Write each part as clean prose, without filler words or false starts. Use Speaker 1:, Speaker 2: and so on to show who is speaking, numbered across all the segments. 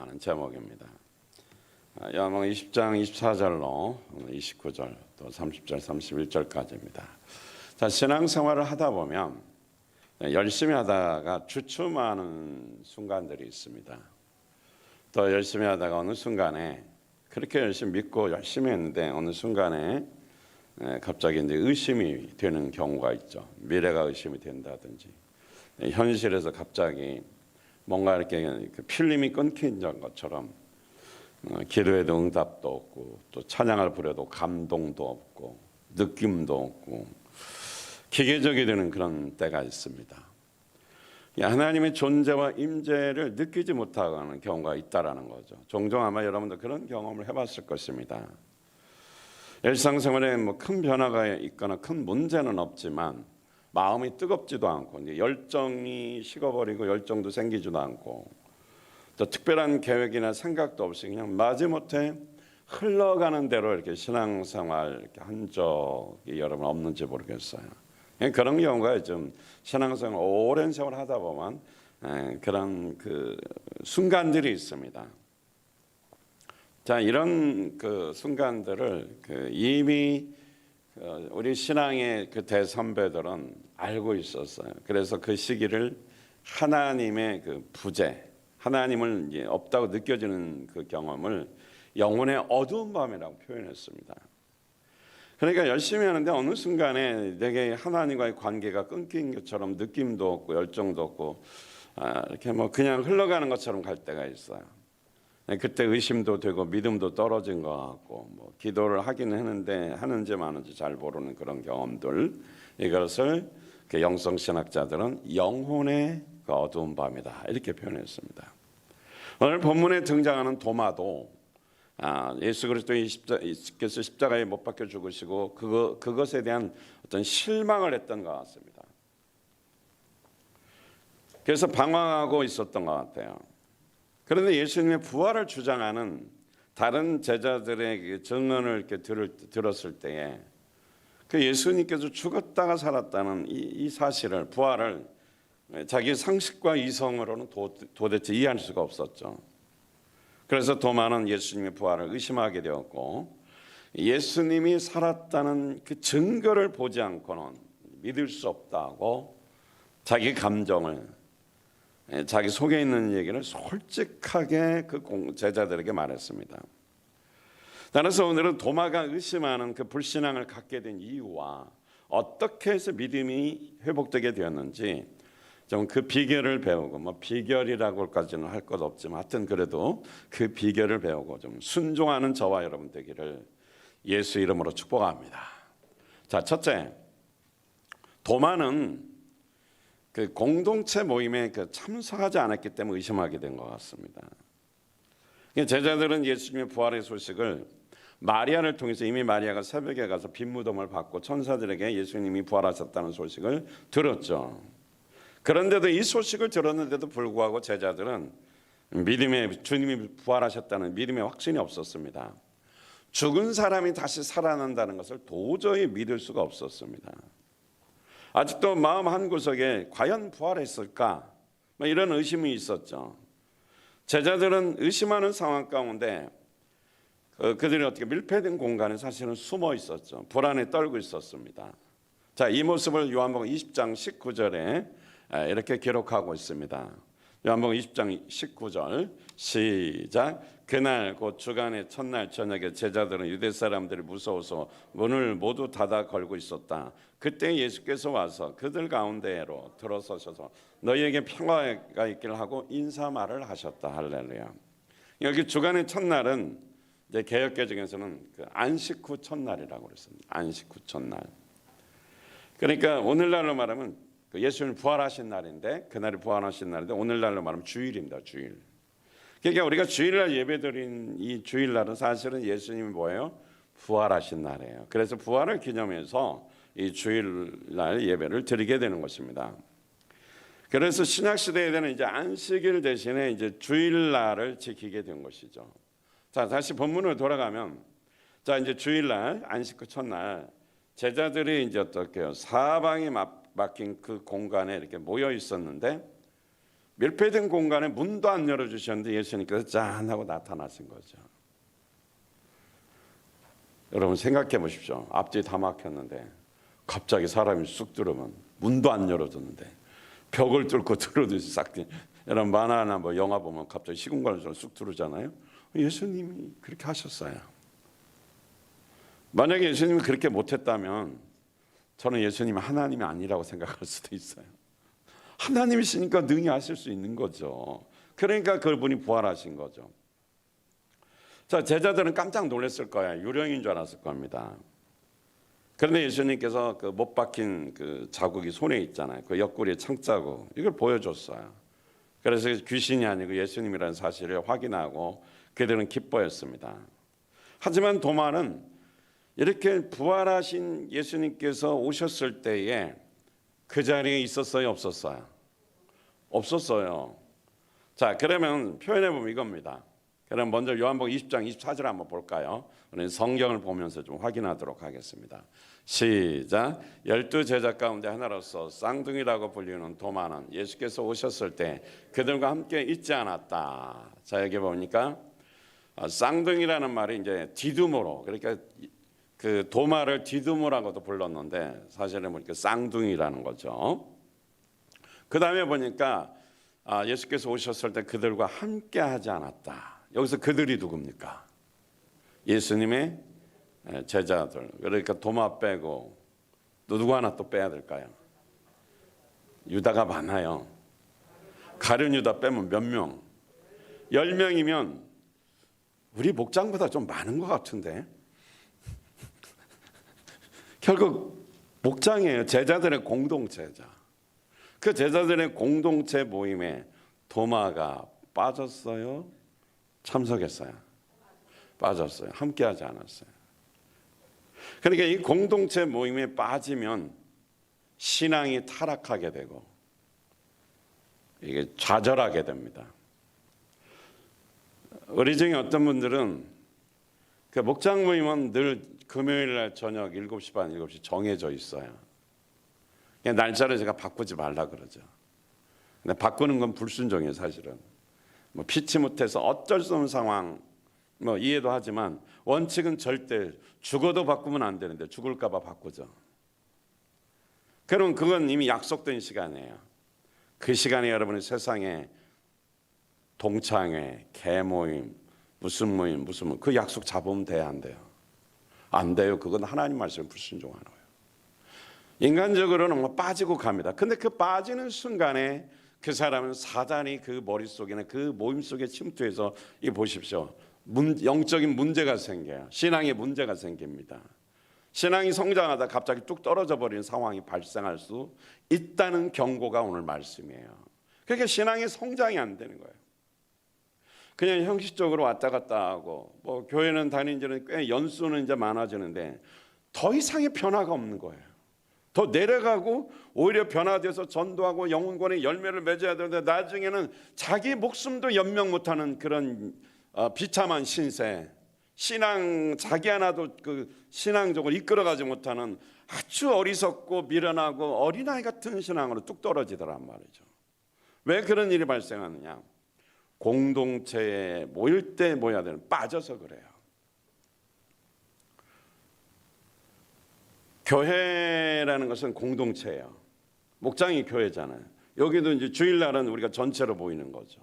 Speaker 1: 하는 제목입니다. 요한복음 20장 24절로 29절 또 30절 31절까지입니다. 자, 신앙생활을 하다 보면 열심히 하다가 주춤하는 순간들이 있습니다. 또 열심히 하다가 어느 순간에 그렇게 열심히 믿고 열심히 했는데 어느 순간에 갑자기 이제 의심이 되는 경우가 있죠. 미래가 의심이 된다든지 현실에서 갑자기 뭔가 이렇게 필름이 끊긴 것처럼 기도에도 응답도 없고 또 찬양을 부려도 감동도 없고 느낌도 없고 기계적이 되는 그런 때가 있습니다. 하나님의 존재와 임재를 느끼지 못하는 경우가 있다라는 거죠. 종종 아마 여러분도 그런 경험을 해봤을 것입니다. 일상생활에 뭐 큰 변화가 있거나 큰 문제는 없지만 마음이 뜨겁지도 않고 이제 열정이 식어버리고 열정도 생기지도 않고 또 특별한 계획이나 생각도 없이 그냥 마지못해 흘러가는 대로 이렇게 신앙생활 이렇게 한 적이 여러분 없는지 모르겠어요. 그런 경우가 좀 신앙생활 오랜 세월 하다 보면 그런 그 순간들이 있습니다. 자, 이런 그 순간들을 이미 우리 신앙의 그 대선배들은 알고 있었어요. 그래서 그 시기를 하나님의 그 부재, 하나님을 이제 없다고 느껴지는 그 경험을 영혼의 어두운 밤이라고 표현했습니다. 그러니까 열심히 하는데 어느 순간에 내게 하나님과의 관계가 끊긴 것처럼 느낌도 없고 열정도 없고 이렇게 뭐 그냥 흘러가는 것처럼 갈 때가 있어요. 그때 의심도 되고 믿음도 떨어진 것 같고 뭐 기도를 하긴 했는데 하는지 마는지 잘 모르는 그런 경험들, 이것을 영성 신학자들은 영혼의 그 어두운 밤이다 이렇게 표현했습니다. 오늘 본문에 등장하는 도마도 예수 그리스도께서 십자가에 못 박혀 죽으시고 그것에 대한 어떤 실망을 했던 것 같습니다. 그래서 방황하고 있었던 것 같아요. 그런데 예수님의 부활을 주장하는 다른 제자들의 증언을 이렇게 들었을 때에 그 예수님께서 죽었다가 살았다는 이 사실을, 부활을 자기 상식과 이성으로는 도대체 이해할 수가 없었죠. 그래서 도마는 예수님의 부활을 의심하게 되었고 예수님이 살았다는 그 증거를 보지 않고는 믿을 수 없다고 자기 감정을, 자기 속에 있는 얘기를 솔직하게 그 제자들에게 말했습니다. 따라서 오늘은 도마가 의심하는 그 불신앙을 갖게 된 이유와 어떻게 해서 믿음이 회복되게 되었는지 좀 그 비결을 배우고, 뭐 비결이라고까지는 할 것 없지만 하여튼 그래도 그 비결을 배우고 좀 순종하는 저와 여러분 되기를 예수 이름으로 축복합니다. 자, 첫째, 도마는 그 공동체 모임에 참석하지 않았기 때문에 의심하게 된 것 같습니다. 제자들은 예수님의 부활의 소식을 마리아를 통해서 이미 마리아가 새벽에 가서 빈 무덤을 받고 천사들에게 예수님이 부활하셨다는 소식을 들었죠. 그런데도 이 소식을 들었는데도 불구하고 제자들은 주님이 부활하셨다는 믿음의 확신이 없었습니다. 죽은 사람이 다시 살아난다는 것을 도저히 믿을 수가 없었습니다. 아직도 마음 한구석에 과연 부활했을까? 이런 의심이 있었죠. 제자들은 의심하는 상황 가운데 그들이 어떻게 밀폐된 공간에 사실은 숨어 있었죠. 불안에 떨고 있었습니다. 자, 이 모습을 요한복음 20장 19절에 이렇게 기록하고 있습니다. 요한복음 20장 19절 시작. 그날 곧 주간의 첫날 저녁에 제자들은 유대 사람들이 무서워서 문을 모두 닫아 걸고 있었다. 그때 예수께서 와서 그들 가운데로 들어서셔서 너희에게 평화가 있기를 하고 인사말을 하셨다. 할렐루야. 여기 주간의 첫날은 이제 개역개정에서는 그 안식 후 첫날이라고 그랬습니다. 안식 후 첫날. 그러니까 오늘날로 말하면 예수님 부활하신 날인데, 그날이 부활하신 날인데 오늘날로 말하면 주일입니다. 주일. 그러니까 우리가 주일날 예배드린 이 주일날은 사실은 예수님이 뭐예요? 부활하신 날이에요. 그래서 부활을 기념해서 이 주일날 예배를 드리게 되는 것입니다. 그래서 신약 시대에는 이제 안식일 대신에 이제 주일날을 지키게 된 것이죠. 자, 다시 본문으로 돌아가면, 자, 이제 주일날 안식 후 첫날 제자들이 이제 어떻게요? 사방이 막힌 그 공간에 이렇게 모여 있었는데 밀폐된 공간에 문도 안 열어주셨는데 예수님께서 짠 하고 나타나신 거죠. 여러분 생각해 보십시오. 앞뒤 다 막혔는데 갑자기 사람이 쑥 들어오면 문도 안 열어줬는데 벽을 뚫고 들어오듯이 싹 여러분 만화나 뭐 영화 보면 갑자기 시공간으로 쑥 들어오잖아요. 예수님이 그렇게 하셨어요. 만약에 예수님이 그렇게 못했다면 저는 예수님이 하나님이 아니라고 생각할 수도 있어요. 하나님이시니까 능히 하실 수 있는 거죠. 그러니까 그분이 부활하신 거죠. 자, 제자들은 깜짝 놀랐을 거예요. 유령인 줄 알았을 겁니다. 그런데 예수님께서 그 못 박힌 그 자국이 손에 있잖아요. 그 옆구리에 창자국 이걸 보여줬어요. 그래서 귀신이 아니고 예수님이라는 사실을 확인하고 그들은 기뻐했습니다. 하지만 도마는 이렇게 부활하신 예수님께서 오셨을 때에 그 자리에 있었어요, 없었어요? 없었어요. 자, 그러면 표현해 보면 이겁니다. 그럼 먼저 요한복음 20장 24절 한번 볼까요? 우리는 성경을 보면서 좀 확인하도록 하겠습니다. 시작. 12 제자 가운데 하나로서 쌍둥이라고 불리는 도마는 예수께서 오셨을 때 그들과 함께 있지 않았다. 자, 여기 보니까 쌍둥이라는 말이 이제 디두모로, 그러니까 그 도마를 디두모라고도 불렀는데 사실은 보니까 쌍둥이라는 거죠. 그 다음에 보니까 예수께서 오셨을 때 그들과 함께 하지 않았다. 여기서 그들이 누굽니까? 예수님의 제자들. 그러니까 도마 빼고 또 누구 하나 또 빼야 될까요? 유다가 많아요. 가룟 유다 빼면 몇 명? 10명이면 우리 목장보다 좀 많은 것 같은데. 결국 목장이에요. 제자들의 공동체자. 그 제자들의 공동체 모임에 도마가 빠졌어요? 참석했어요? 빠졌어요. 함께하지 않았어요. 그러니까 이 공동체 모임에 빠지면 신앙이 타락하게 되고 이게 좌절하게 됩니다. 우리 중에 어떤 분들은 그 목장 모임은 늘 금요일 날 저녁 7시 반, 7시 정해져 있어요. 그냥 날짜를 제가 바꾸지 말라 그러죠. 근데 바꾸는 건 불순종이에요, 사실은. 뭐 피치 못해서 어쩔 수 없는 상황 뭐 이해도 하지만 원칙은 절대 죽어도 바꾸면 안 되는데 죽을까 봐 바꾸죠. 그럼 그건 이미 약속된 시간이에요. 그 시간에 여러분이 세상에 동창회, 개모임, 무슨 모임, 그 약속 잡으면 돼야 안 돼요? 안 돼요. 그건 하나님 말씀에 불순종하는 거예요. 인간적으로는 뭐 빠지고 갑니다. 근데 그 빠지는 순간에 그 사람은 사단이 그 머릿속에는 그 모임 속에 침투해서 이 보십시오. 영적인 문제가 생겨요. 신앙에 문제가 생깁니다. 신앙이 성장하다 갑자기 뚝 떨어져 버리는 상황이 발생할 수 있다는 경고가 오늘 말씀이에요. 그러니까 신앙의 성장이 안 되는 거예요. 그냥 형식적으로 왔다 갔다 하고 뭐 교회는 다닌 지는 꽤 연수는 이제 많아지는데 더 이상의 변화가 없는 거예요. 더 내려가고 오히려 변화돼서 전도하고 영혼권의 열매를 맺어야 되는데 나중에는 자기 목숨도 연명 못하는 그런 비참한 신세, 신앙 자기 하나도 그 신앙적으로 이끌어가지 못하는 아주 어리석고 미련하고 어린아이 같은 신앙으로 뚝 떨어지더란 말이죠. 왜 그런 일이 발생하느냐? 공동체에 모일 때 모여야 되는 빠져서 그래요. 교회라는 것은 공동체예요. 목장이 교회잖아요. 여기도 이제 주일날은 우리가 전체로 모이는 거죠.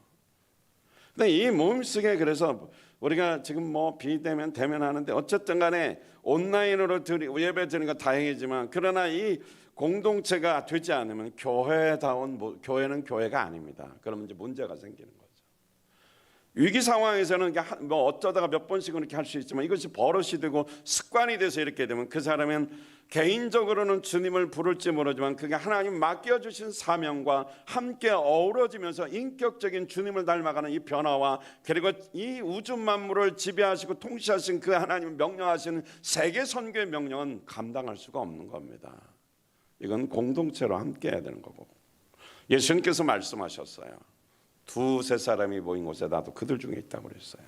Speaker 1: 근데 이 모임 속에 그래서 우리가 지금 뭐 비대면 대면하는데 어쨌든 간에 온라인으로 예배 드리는 건 다행이지만 그러나 이 공동체가 되지 않으면 교회다운 교회는 교회가 아닙니다. 그러면 이제 문제가 생기는 거죠. 위기 상황에서는 뭐 어쩌다가 몇 번씩은 이렇게 할 수 있지만 이것이 버릇이 되고 습관이 돼서 이렇게 되면 그 사람은 개인적으로는 주님을 부를지 모르지만 그게 하나님 맡겨주신 사명과 함께 어우러지면서 인격적인 주님을 닮아가는 이 변화와 그리고 이 우주 만물을 지배하시고 통치하신 그 하나님 명령하시는 세계 선교의 명령은 감당할 수가 없는 겁니다. 이건 공동체로 함께 해야 되는 거고 예수님께서 말씀하셨어요. 두세 사람이 모인 곳에 나도 그들 중에 있다고 그랬어요.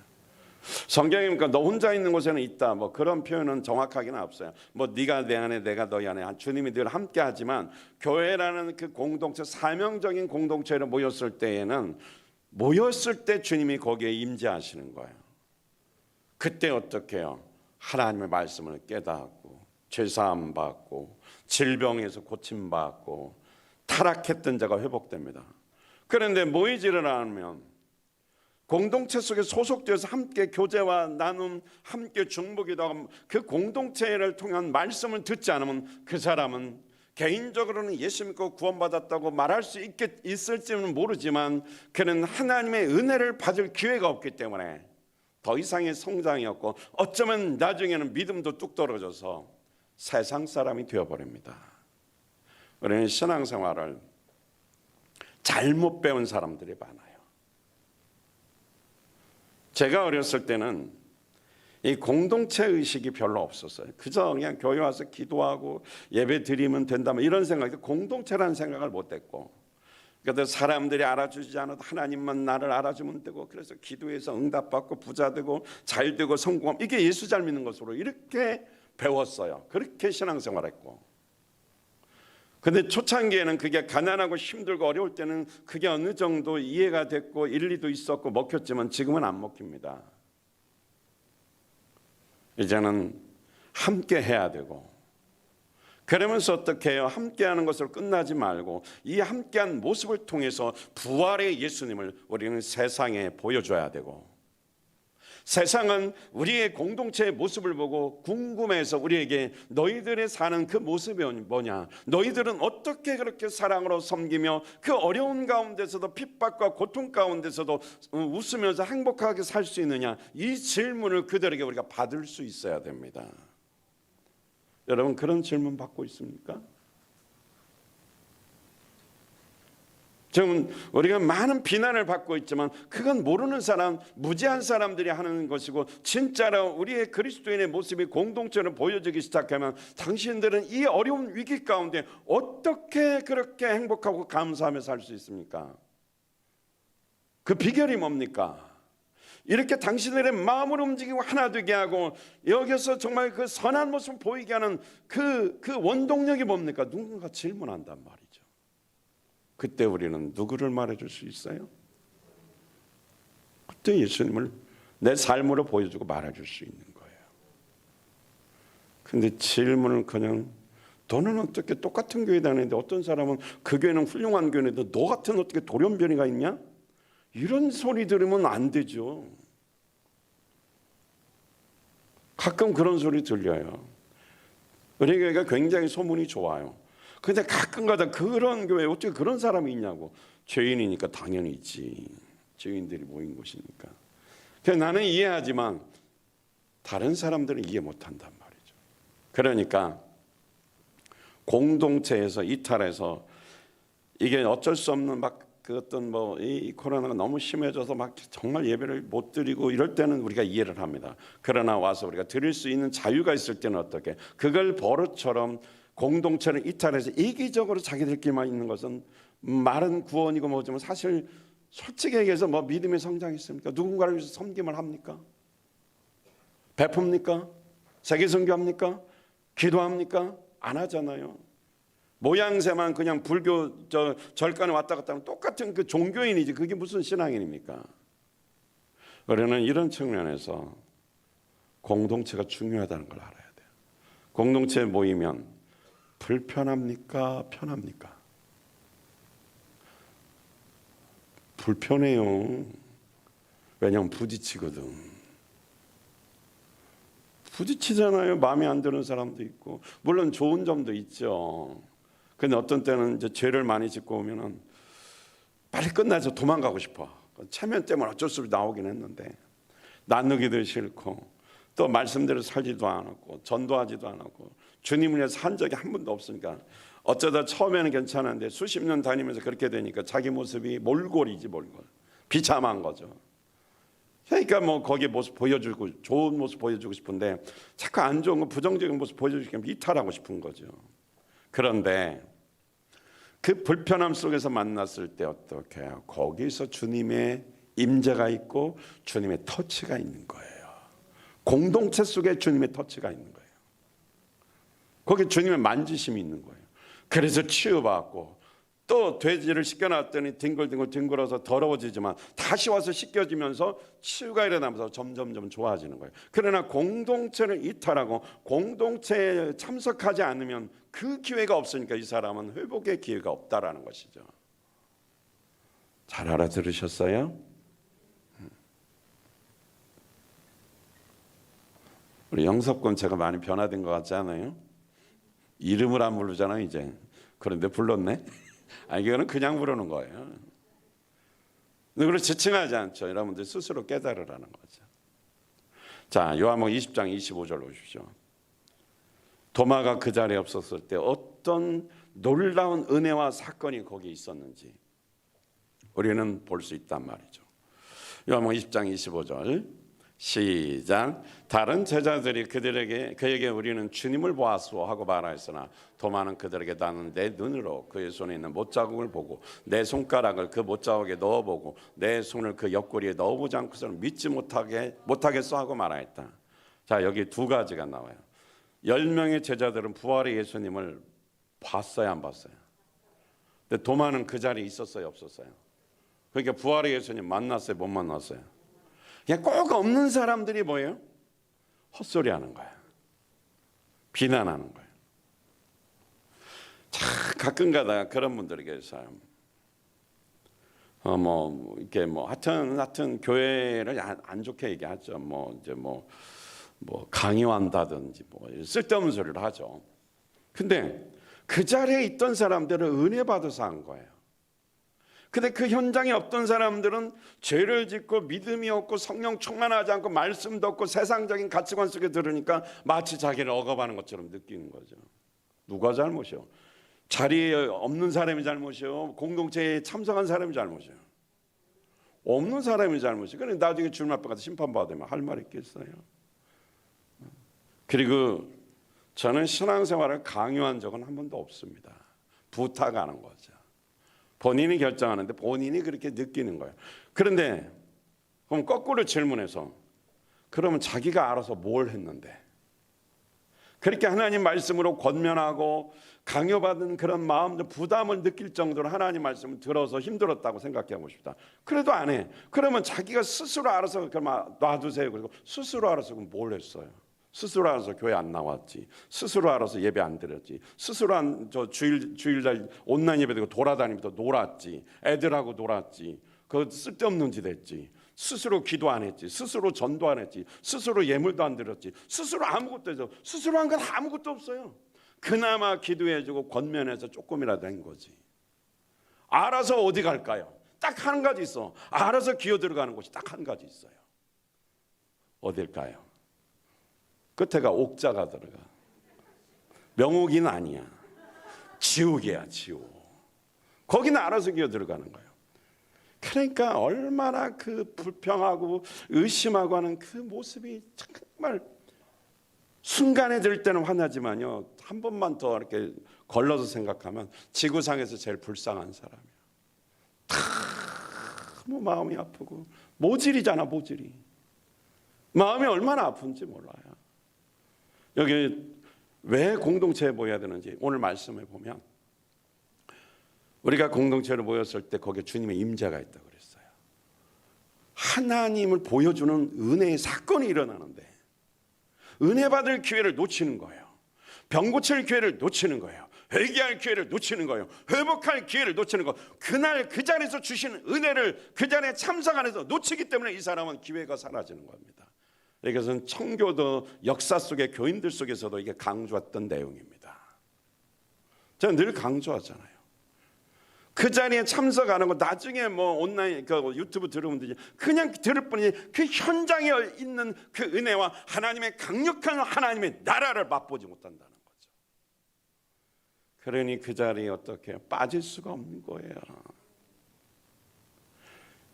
Speaker 1: 성경에 그러니까 너 혼자 있는 곳에는 있다, 뭐 그런 표현은 정확하게는 없어요. 뭐 네가 내 안에 내가 너희 안에, 주님이 늘 함께 하지만 교회라는 그 공동체, 사명적인 공동체로 모였을 때에는 모였을 때 주님이 거기에 임재하시는 거예요. 그때 어떻게 해요? 하나님의 말씀을 깨닫고 죄사함 받고 질병에서 고침 받고 타락했던 자가 회복됩니다. 그런데 모이지를 않으면, 공동체 속에 소속되어서 함께 교제와 나눔, 함께 중보기도하고 그 공동체를 통한 말씀을 듣지 않으면 그 사람은 개인적으로는 예수 믿고 구원받았다고 말할 수 있을지는 모르지만 그는 하나님의 은혜를 받을 기회가 없기 때문에 더 이상의 성장이 없고 어쩌면 나중에는 믿음도 뚝 떨어져서 세상 사람이 되어버립니다. 우리는 신앙생활을 잘못 배운 사람들이 많아요. 제가 어렸을 때는 이 공동체 의식이 별로 없었어요. 그저 그냥 교회 와서 기도하고 예배 드리면 된다, 이런 생각이, 공동체라는 생각을 못했고, 그래도 사람들이 알아주지 않아도 하나님만 나를 알아주면 되고, 그래서 기도해서 응답받고 부자 되고 잘 되고 성공하면 이게 예수 잘 믿는 것으로 이렇게 배웠어요. 그렇게 신앙생활했고, 근데 초창기에는 그게 가난하고 힘들고 어려울 때는 그게 어느 정도 이해가 됐고 일리도 있었고 먹혔지만 지금은 안 먹힙니다. 이제는 함께 해야 되고, 그러면서 어떻게 해요? 함께하는 것을 끝나지 말고 이 함께한 모습을 통해서 부활의 예수님을 우리는 세상에 보여줘야 되고, 세상은 우리의 공동체의 모습을 보고 궁금해서 우리에게 너희들의 사는 그 모습이 뭐냐, 너희들은 어떻게 그렇게 사랑으로 섬기며 그 어려운 가운데서도 핍박과 고통 가운데서도 웃으면서 행복하게 살 수 있느냐, 이 질문을 그들에게 우리가 받을 수 있어야 됩니다. 여러분, 그런 질문 받고 있습니까? 지금 우리가 많은 비난을 받고 있지만 그건 모르는 사람, 무지한 사람들이 하는 것이고, 진짜로 우리의 그리스도인의 모습이 공동체로 보여지기 시작하면 당신들은 이 어려운 위기 가운데 어떻게 그렇게 행복하고 감사하며 살 수 있습니까? 그 비결이 뭡니까? 이렇게 당신들의 마음을 움직이고 하나 되게 하고 여기서 정말 그 선한 모습을 보이게 하는 그 원동력이 뭡니까? 누군가 질문한단 말이죠. 그때 우리는 누구를 말해줄 수 있어요? 그때 예수님을 내 삶으로 보여주고 말해줄 수 있는 거예요. 근데 질문을 그냥, 너는 어떻게 똑같은 교회 다니는데 어떤 사람은 그 교회는 훌륭한 교회인데 너 같은 어떻게 돌연변이가 있냐? 이런 소리 들으면 안 되죠. 가끔 그런 소리 들려요. 우리 교회가 굉장히 소문이 좋아요. 근데 가끔가다 그런 교회에 어떻게 그런 사람이 있냐고. 죄인이니까 당연히 있지. 죄인들이 모인 곳이니까. 그래서 나는 이해하지만 다른 사람들은 이해 못한단 말이죠. 그러니까 공동체에서 이탈해서 이게 어쩔 수 없는 그 어떤 이 코로나가 너무 심해져서 정말 예배를 못 드리고 이럴 때는 우리가 이해를 합니다. 그러나 와서 우리가 드릴 수 있는 자유가 있을 때는 어떻게, 그걸 버릇처럼 공동체를 이탈해서 이기적으로 자기들끼리만 있는 것은 말은 구원이고 뭐지만 사실 솔직히 얘기해서 믿음의 성장이 있습니까? 누군가를 위해서 섬김을 합니까? 베풉니까? 세계선교합니까? 기도합니까? 안 하잖아요. 모양새만 그냥 불교 절간에 왔다 갔다 하면 똑같은 그 종교인이지 그게 무슨 신앙인입니까? 우리는 이런 측면에서 공동체가 중요하다는 걸 알아야 돼요. 공동체에 모이면 불편합니까? 편합니까? 불편해요. 왜냐하면 부딪히거든. 부딪히잖아요. 마음에 안 드는 사람도 있고, 물론 좋은 점도 있죠. 근데 어떤 때는 이제 죄를 많이 짓고 오면은 빨리 끝나서 도망가고 싶어. 체면 때문에 어쩔 수 없이 나오긴 했는데 나누기도 싫고 또 말씀대로 살지도 않았고 전도하지도 않았고 주님을 위해서 한 적이 한 번도 없으니까 어쩌다 처음에는 괜찮은데 수십 년 다니면서 그렇게 되니까 자기 모습이 몰골이지 몰골. 비참한 거죠. 그러니까 거기에 모습 보여주고 좋은 모습 보여주고 싶은데 자꾸 안 좋은 거, 부정적인 모습 보여주기면 이탈하고 싶은 거죠. 그런데 그 불편함 속에서 만났을 때 어떻게 해요? 거기서 주님의 임재가 있고 주님의 터치가 있는 거예요. 공동체 속에 주님의 터치가 있는 거예요. 거기 주님의 만지심이 있는 거예요. 그래서 치유받고 또 돼지를 씻겨놨더니 뒹굴뒹굴 뒹굴어서 더러워지지만 다시 와서 씻겨지면서 치유가 일어나면서 점점점 좋아지는 거예요. 그러나 공동체를 이탈하고 공동체에 참석하지 않으면 그 기회가 없으니까 이 사람은 회복의 기회가 없다라는 것이죠. 잘 알아들으셨어요? 우리 영섭군 제가 많이 변화된 것 같지 않아요? 이름을 안 부르잖아요 이제. 그런데 불렀네. 아니 이거는 그냥 부르는 거예요. 그걸 지칭하지 않죠. 여러분들 스스로 깨달으라는 거죠. 자, 요한복음 20장 25절 보십시오. 도마가 그 자리에 없었을 때 어떤 놀라운 은혜와 사건이 거기에 있었는지 우리는 볼 수 있단 말이죠. 요한복음 20장 25절 시작. 다른 제자들이 그에게 우리는 주님을 보았소 하고 말하였으나 도마는 그들에게 나는 내 눈으로 그의 손에 있는 못자국을 보고 내 손가락을 그 못자국에 넣어보고 내 손을 그 옆구리에 넣어보지 않고서는 믿지 못하겠소 하고 말하였다. 자, 여기 두 가지가 나와요. 10명의 제자들은 부활의 예수님을 봤어요, 안 봤어요? 근데 도마는 그 자리에 있었어요, 없었어요? 그러니까 부활의 예수님 만났어요, 못 만났어요? 그냥 꼭 없는 사람들이 뭐예요? 헛소리하는 거야. 비난하는 거예요. 자, 가끔가다 그런 분들이 계세요. 이렇게 하여튼 교회를 안 좋게 얘기하죠. 이제 강요한다든지 쓸데없는 소리를 하죠. 근데 그 자리에 있던 사람들은 은혜 받아서 한 거예요. 근데 그 현장에 없던 사람들은 죄를 짓고 믿음이 없고 성령 충만하지 않고 말씀도 없고 세상적인 가치관 속에 들으니까 마치 자기를 억압하는 것처럼 느끼는 거죠. 누가 잘못이요? 자리에 없는 사람이 잘못이요? 공동체에 참석한 사람이 잘못이요? 없는 사람이 잘못이요. 그래 나중에 주님 앞에 가서 심판받으면 할 말 있겠어요? 그리고 저는 신앙생활을 강요한 적은 한 번도 없습니다. 부탁하는 거죠. 본인이 결정하는데 본인이 그렇게 느끼는 거예요. 그런데 그럼 거꾸로 질문해서 그러면 자기가 알아서 뭘 했는데 그렇게 하나님 말씀으로 권면하고 강요받은 그런 마음도 부담을 느낄 정도로 하나님 말씀을 들어서 힘들었다고 생각해 보십시다. 그래도 안 해. 그러면 자기가 스스로 알아서 놔두세요. 그리고 스스로 알아서 뭘 했어요? 스스로 알아서 교회 안 나왔지. 스스로 알아서 예배 안 드렸지. 스스로 주일날 온라인 예배 드리고 돌아다니면서 놀았지. 애들하고 놀았지. 그 쓸데없는 짓 했지. 스스로 기도 안 했지. 스스로 전도 안 했지. 스스로 예물도 안 드렸지. 스스로 아무것도 해서 스스로 한 건 아무것도 없어요. 그나마 기도해주고 권면해서 조금이라도 한 거지. 알아서 어디 갈까요? 딱 한 가지 있어. 알아서 기어 들어가는 곳이 딱 한 가지 있어요. 어딜까요? 끝에가 옥자가 들어가. 명옥이는 아니야. 지옥이야, 지옥. 거기는 알아서 기어 들어가는 거예요. 그러니까 얼마나 그 불평하고 의심하고 하는 그 모습이 정말 순간에 들 때는 화나지만요. 한 번만 더 이렇게 걸러서 생각하면 지구상에서 제일 불쌍한 사람이야. 너무 마음이 아프고 모질이잖아, 모질이. 마음이 얼마나 아픈지 몰라요. 여기 왜 공동체에 모여야 되는지 오늘 말씀을 보면 우리가 공동체로 모였을 때 거기에 주님의 임재가 있다고 그랬어요. 하나님을 보여주는 은혜의 사건이 일어나는데 은혜 받을 기회를 놓치는 거예요. 병 고칠 기회를 놓치는 거예요. 회개할 기회를 놓치는 거예요. 회복할 기회를 놓치는 거. 그날 그 자리에서 주신 은혜를 그 자리에 참석 안 해서 놓치기 때문에 이 사람은 기회가 사라지는 겁니다. 이것은 청교도 역사 속의 교인들 속에서도 이게 강조했던 내용입니다. 제가 늘 강조하잖아요. 그 자리에 참석하는 거 나중에 온라인 유튜브 들으면 되지. 그냥 들을 뿐이지 그 현장에 있는 그 은혜와 하나님의 강력한 하나님의 나라를 맛보지 못한다는 거죠. 그러니 그 자리에 어떻게 빠질 수가 없는 거예요.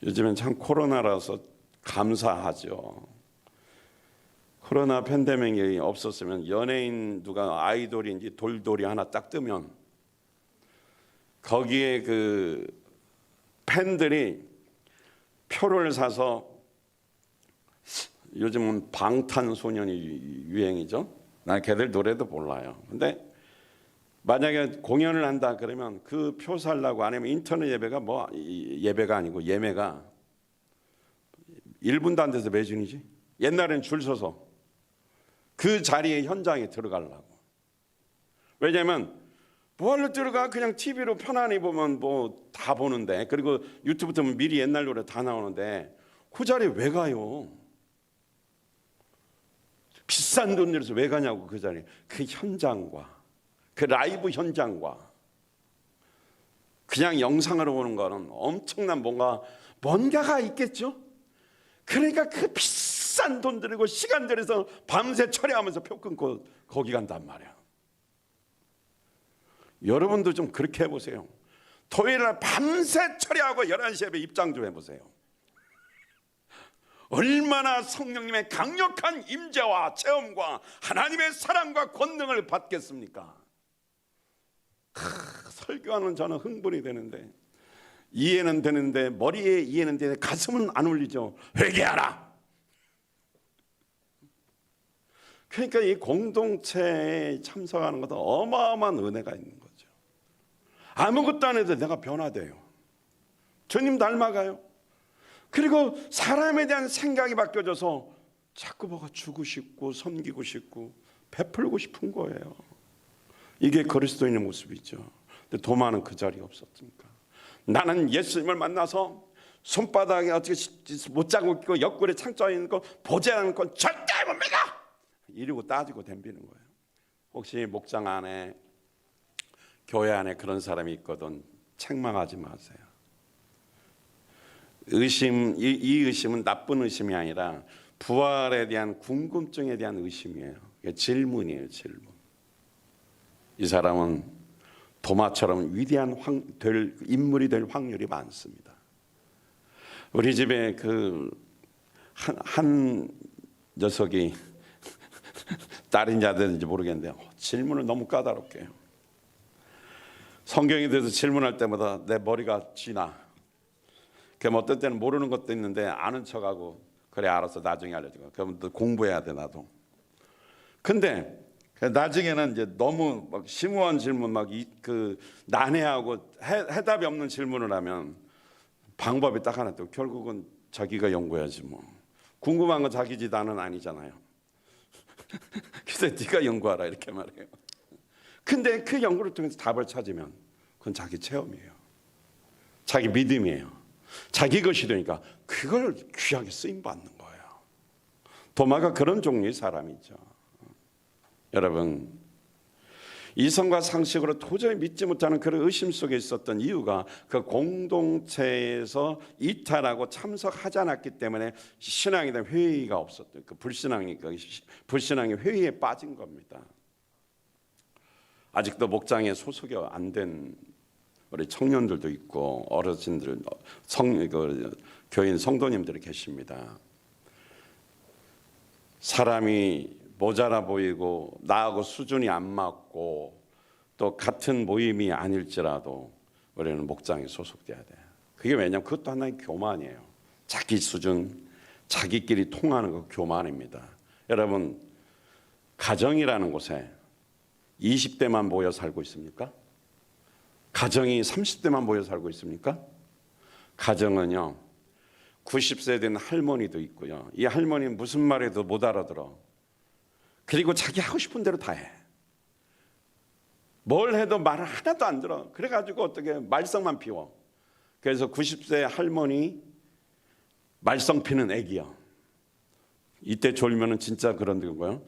Speaker 1: 요즘엔 참 코로나라서 감사하죠. 코로나 팬데믹이 없었으면 연예인 누가 아이돌인지 돌돌이 하나 딱 뜨면 거기에 그 팬들이 표를 사서 요즘은 방탄소년이 유행이죠. 난 걔들 노래도 몰라요. 근데 만약에 공연을 한다 그러면 그 표 살라고, 아니면 인터넷 예배가 뭐 예배가 아니고 예매가 1분도 안 돼서 매진이지. 옛날엔 줄 서서 그 자리에 현장에 들어가려고. 왜냐하면 뭐하러 들어가? 그냥 TV로 편안히 보면 뭐 다 보는데, 그리고 유튜브 보면 미리 옛날 노래 다 나오는데 그 자리에 왜 가요? 비싼 돈 들여서 왜 가냐고. 그 자리에 그 현장과 그 라이브 현장과 그냥 영상으로 보는 거는 엄청난 뭔가가 있겠죠. 그러니까 그 비싼 돈 들이고 시간 들여서 밤새 처리하면서 표 끊고 거기 간단 말이야. 여러분도 좀 그렇게 해보세요. 토요일날 밤새 처리하고 11시 예배 입장 좀 해보세요. 얼마나 성령님의 강력한 임재와 체험과 하나님의 사랑과 권능을 받겠습니까? 설교하는 저는 흥분이 되는데, 이해는 되는데, 머리에 이해는 되는데 가슴은 안 울리죠. 회개하라. 그러니까 이 공동체에 참석하는 것도 어마어마한 은혜가 있는 거죠. 아무것도 안 해도 내가 변화돼요. 주님 닮아가요. 그리고 사람에 대한 생각이 바뀌어져서 자꾸 뭐가 주고 싶고 섬기고 싶고 베풀고 싶은 거예요. 이게 그리스도인의 모습이죠. 근데 도마는 그 자리에 없었습니까? 나는 예수님을 만나서 손바닥에 어떻게 못 자고 있고 옆구리에 창자 있는 거 보지 않고 절대 못 믿어! 이러고 따지고 덤비는 거예요. 혹시 목장 안에, 교회 안에 그런 사람이 있거든 책망하지 마세요. 이 의심은 나쁜 의심이 아니라 부활에 대한 궁금증에 대한 의심이에요. 질문이에요, 질문. 이 사람은 도마처럼 위대한 인물이 될 확률이 많습니다. 우리 집에 한 녀석이 딸인지 아들인지 모르겠는데 질문을 너무 까다롭게 해요. 성경에 대해서 질문할 때마다 내 머리가 쥐나. 그럼 어떤 때는 모르는 것도 있는데 아는 척하고 그래 알았어 나중에 알려주고, 그럼 또 공부해야 돼 나도. 근데 나중에는 이제 너무 막 심오한 질문, 난해하고 해답이 없는 질문을 하면 방법이 딱 하나, 또 결국은 자기가 연구해야지 뭐. 궁금한 건 자기 지단은 아니잖아요. 그래서 네가 연구하라 이렇게 말해요. 근데 그 연구를 통해서 답을 찾으면 그건 자기 체험이에요. 자기 믿음이에요. 자기 것이 되니까 그걸 귀하게 쓰임 받는 거예요. 도마가 그런 종류의 사람이죠. 여러분, 이성과 상식으로 도저히 믿지 못하는 그런 의심 속에 있었던 이유가 그 공동체에서 이탈하고 참석하지 않았기 때문에 신앙에 대한 회의가 없었던, 불신앙의 회의에 빠진 겁니다. 아직도 목장에 소속이 안 된 우리 청년들도 있고 어르신들, 교인 성도님들이 계십니다. 사람이 모자라 보이고 나하고 수준이 안 맞고 또 같은 모임이 아닐지라도 우리는 목장에 소속돼야 돼요. 그게 왜냐하면 그것도 하나의 교만이에요. 자기 수준, 자기끼리 통하는 거 교만입니다. 여러분, 가정이라는 곳에 20대만 모여 살고 있습니까? 가정이 30대만 모여 살고 있습니까? 가정은요, 90세 된 할머니도 있고요. 이 할머니는 무슨 말해도 못 알아들어. 그리고 자기 하고 싶은 대로 다 해. 뭘 해도 말을 하나도 안 들어. 그래가지고 어떻게 말썽만 피워. 그래서 90세 할머니 말썽 피는 애기야. 이때 졸면은 진짜 그런 거예요.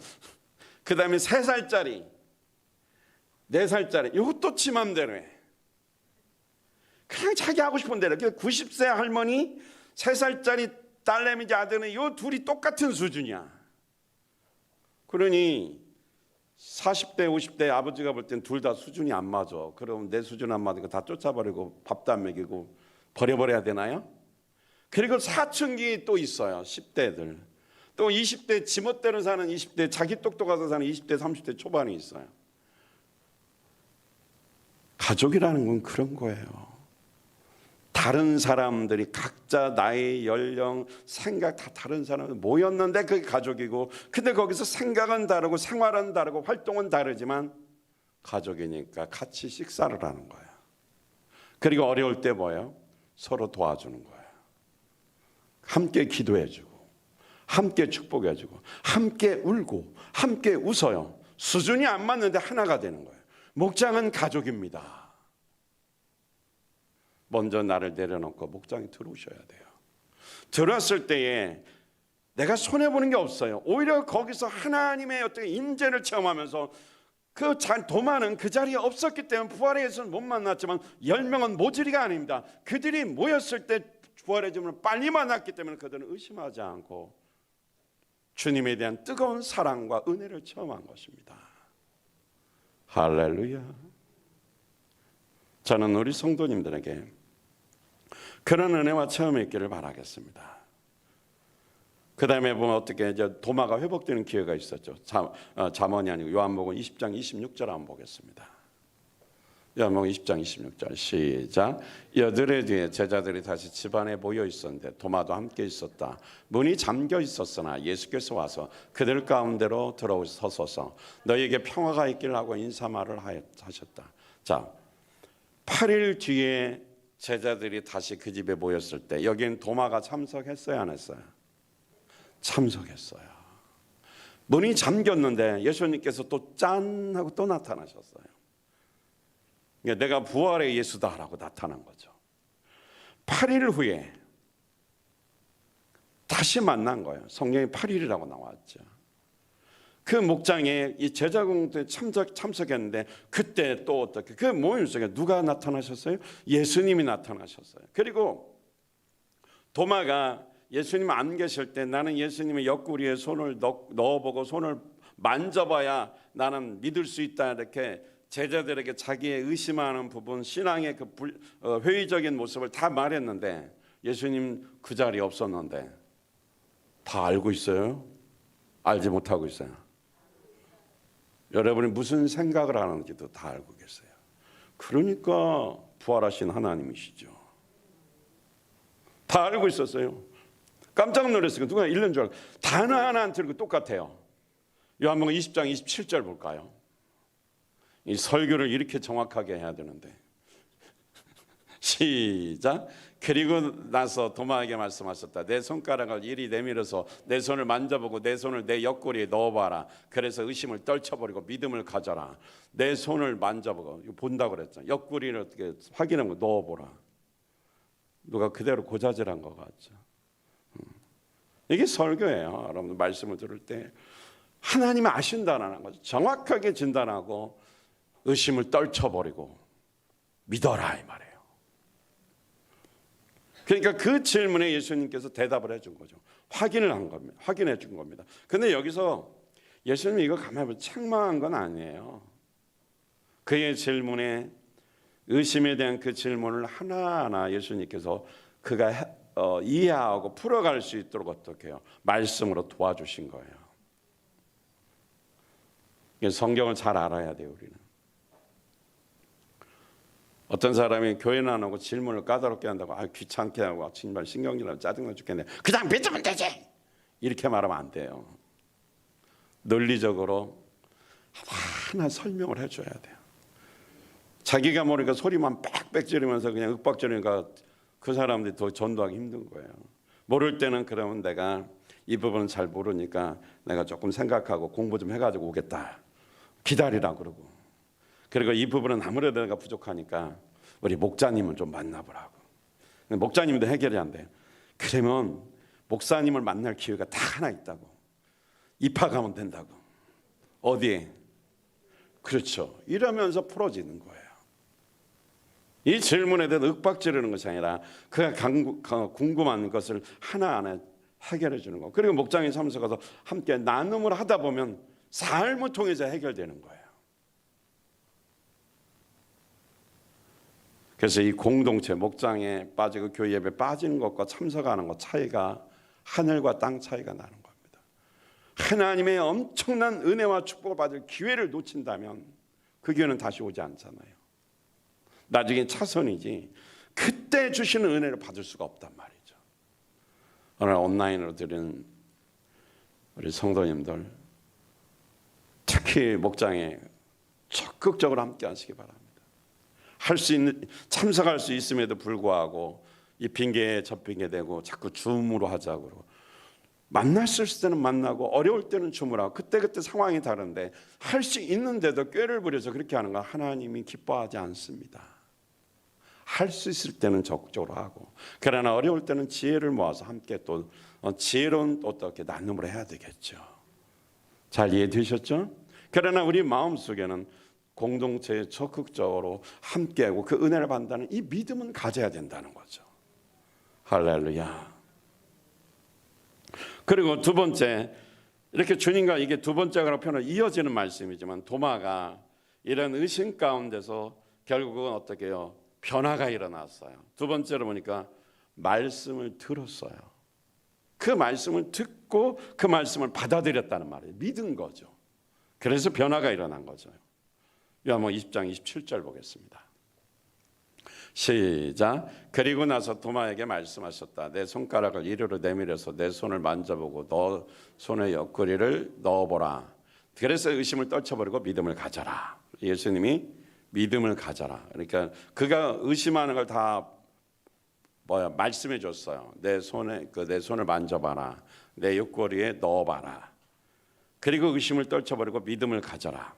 Speaker 1: 그 다음에 3살짜리, 4살짜리, 이것도 지 맘대로 해. 그냥 자기 하고 싶은 대로. 90세 할머니, 3살짜리 딸내미지 아들은 이 둘이 똑같은 수준이야. 그러니 40대 50대 아버지가 볼 땐 둘 다 수준이 안 맞아. 그럼 내 수준 안 맞으니까 다 쫓아버리고 밥도 안 먹이고 버려버려야 되나요? 그리고 사춘기 또 있어요. 10대들. 또 20대 지멋대로 사는 20대, 자기 똑똑해서 사는 20대 30대 초반이 있어요. 가족이라는 건 그런 거예요. 다 다른 사람들이 각자 나이, 연령, 생각 다 다른 사람들 모였는데 그게 가족이고, 근데 거기서 생각은 다르고 생활은 다르고 활동은 다르지만 가족이니까 같이 식사를 하는 거예요. 그리고 어려울 때 뭐예요? 서로 도와주는 거예요. 함께 기도해주고 함께 축복해주고 함께 울고 함께 웃어요. 수준이 안 맞는데 하나가 되는 거예요. 목장은 가족입니다. 먼저 나를 내려놓고 목장에 들어오셔야 돼요. 들어왔을 때에 내가 손해보는 게 없어요. 오히려 거기서 하나님의 어떤 인재를 체험하면서 그 도마는 그 자리에 없었기 때문에 부활의 예수는 못 만났지만 10명은 모조리가 아닙니다. 그들이 모였을 때 부활의 주님을 빨리 만났기 때문에 그들은 의심하지 않고 주님에 대한 뜨거운 사랑과 은혜를 체험한 것입니다. 할렐루야. 저는 우리 성도님들에게 그런 은혜와 체험이 있기를 바라겠습니다. 그 다음에 보면 어떻게 이제 도마가 회복되는 기회가 있었죠. 잠언이 아니고 요한복음 20장 26절 한번 보겠습니다. 요한복음 20장 26절 시작. 여드레 뒤에 제자들이 다시 집안에 모여 있었는데 도마도 함께 있었다. 문이 잠겨 있었으나 예수께서 와서 그들 가운데로 들어서서 너희에게 평화가 있기를 하고 인사말을 하셨다. 자, 8일 뒤에 제자들이 다시 그 집에 모였을 때 여기엔 도마가 참석했어요, 안 했어요? 참석했어요. 문이 잠겼는데 예수님께서 또 짠 하고 또 나타나셨어요. 내가 부활의 예수다라고 나타난 거죠. 8일 후에 다시 만난 거예요. 성경에 8일이라고 나왔죠. 그 목장에 이 제자공동에 참석했는데 그때 또 어떻게 그 모임 속에 누가 나타나셨어요? 예수님이 나타나셨어요. 그리고 도마가 예수님 안 계실 때 나는 예수님의 옆구리에 손을 넣어보고 손을 만져봐야 나는 믿을 수 있다, 이렇게 제자들에게 자기의 의심하는 부분, 신앙의 그 회의적인 모습을 다 말했는데 예수님 그 자리에 없었는데 다 알고 있어요? 알지 못하고 있어요? 여러분이 무슨 생각을 하는지도 다 알고 계세요. 그러니까 부활하신 하나님이시죠. 다 알고 있었어요. 깜짝 놀랐어요. 누가 읽는 줄 알고. 단어 하나 안 틀고 똑같아요. 요한복음 20장 27절 볼까요? 이 설교를 이렇게 정확하게 해야 되는데 시작. 그리고 나서 도마에게 말씀하셨다. 내 손가락을 이리 내밀어서 내 손을 만져보고 내 손을 내 옆구리에 넣어봐라. 그래서 의심을 떨쳐버리고 믿음을 가져라. 내 손을 만져보고, 이거 본다고 그랬잖아. 옆구리를 어떻게 확인하고 넣어보라. 누가 그대로 고자질한 것 같죠. 이게 설교예요. 여러분들 말씀을 들을 때 하나님이 아신다는 거죠. 정확하게 진단하고 의심을 떨쳐버리고 믿어라, 이 말이에요. 그러니까 그 질문에 예수님께서 대답을 해준 거죠. 확인을 한 겁니다. 확인해 준 겁니다. 근데 여기서 예수님이 이거 가만히 보면 책망한 건 아니에요. 그의 질문에, 의심에 대한 그 질문을 하나하나 예수님께서 그가 이해하고 풀어갈 수 있도록 어떻게 해요? 말씀으로 도와주신 거예요. 성경을 잘 알아야 돼요, 우리는. 어떤 사람이 교회는 안 오고 질문을 까다롭게 한다고, 귀찮게 하고 정말 신경질나고 짜증나 죽겠네, 그냥 믿으면 되지, 이렇게 말하면 안 돼요. 논리적으로 하나 설명을 해줘야 돼요. 자기가 모르니까 소리만 빽빽 지르면서 그냥 윽박지르니까 그 사람들이 더 전도하기 힘든 거예요. 모를 때는 그러면 내가 이 부분은 잘 모르니까 내가 조금 생각하고 공부 좀 해가지고 오겠다, 기다리라 그러고, 그리고 이 부분은 아무래도 내가 부족하니까 우리 목자님을 좀 만나보라고. 목자님도 해결이 안 돼요. 그러면 목사님을 만날 기회가 다 하나 있다고. 입학하면 된다고. 어디에? 그렇죠. 이러면서 풀어지는 거예요. 이 질문에 대해서 윽박지르는 것이 아니라 그가 궁금한 것을 하나하나 해결해 주는 거. 그리고 목장에 참석해서 함께 나눔을 하다 보면 삶을 통해서 해결되는 거예요. 그래서 이 공동체, 목장에 빠지고 교회 예배 빠지는 것과 참석하는 것 차이가 하늘과 땅 차이가 나는 겁니다. 하나님의 엄청난 은혜와 축복을 받을 기회를 놓친다면 그 기회는 다시 오지 않잖아요. 나중에 차선이지. 그때 주시는 은혜를 받을 수가 없단 말이죠. 오늘 온라인으로 드리는 우리 성도님들, 특히 목장에 적극적으로 함께 하시기 바랍니다. 할 수 있는, 참석할 수 있음에도 불구하고 이 핑계에 저 핑계 대고 자꾸 줌으로 하자고, 만날 수 있을 때는 만나고 어려울 때는 주무라고, 그때그때 상황이 다른데 할 수 있는데도 꾀를 부려서 그렇게 하는 건 하나님이 기뻐하지 않습니다. 할 수 있을 때는 적극적으로 하고, 그러나 어려울 때는 지혜를 모아서 함께 또 지혜로운 어떻게 나눔을 해야 되겠죠. 잘 이해되셨죠? 그러나 우리 마음속에는 공동체에 적극적으로 함께하고 그 은혜를 받는다는 이 믿음은 가져야 된다는 거죠. 할렐루야. 그리고 두 번째, 이렇게 주님과 이게 두 번째로 표현을 이어지는 말씀이지만 도마가 이런 의심 가운데서 결국은 어떻게 해요? 변화가 일어났어요. 두 번째로 보니까 말씀을 들었어요. 그 말씀을 듣고 그 말씀을 받아들였다는 말이에요. 믿은 거죠. 그래서 변화가 일어난 거죠. 요한복음 20장 27절 보겠습니다. 시작. 그리고 나서 도마에게 말씀하셨다. 내 손가락을 이리로 내밀어서 내 손을 만져보고 너 손에 옆구리를 넣어보라. 그래서 의심을 떨쳐버리고 믿음을 가져라. 예수님이 믿음을 가져라. 그러니까 그가 의심하는 걸 다 말씀해 줬어요. 내 손을 만져봐라. 내 옆구리에 넣어봐라. 그리고 의심을 떨쳐버리고 믿음을 가져라.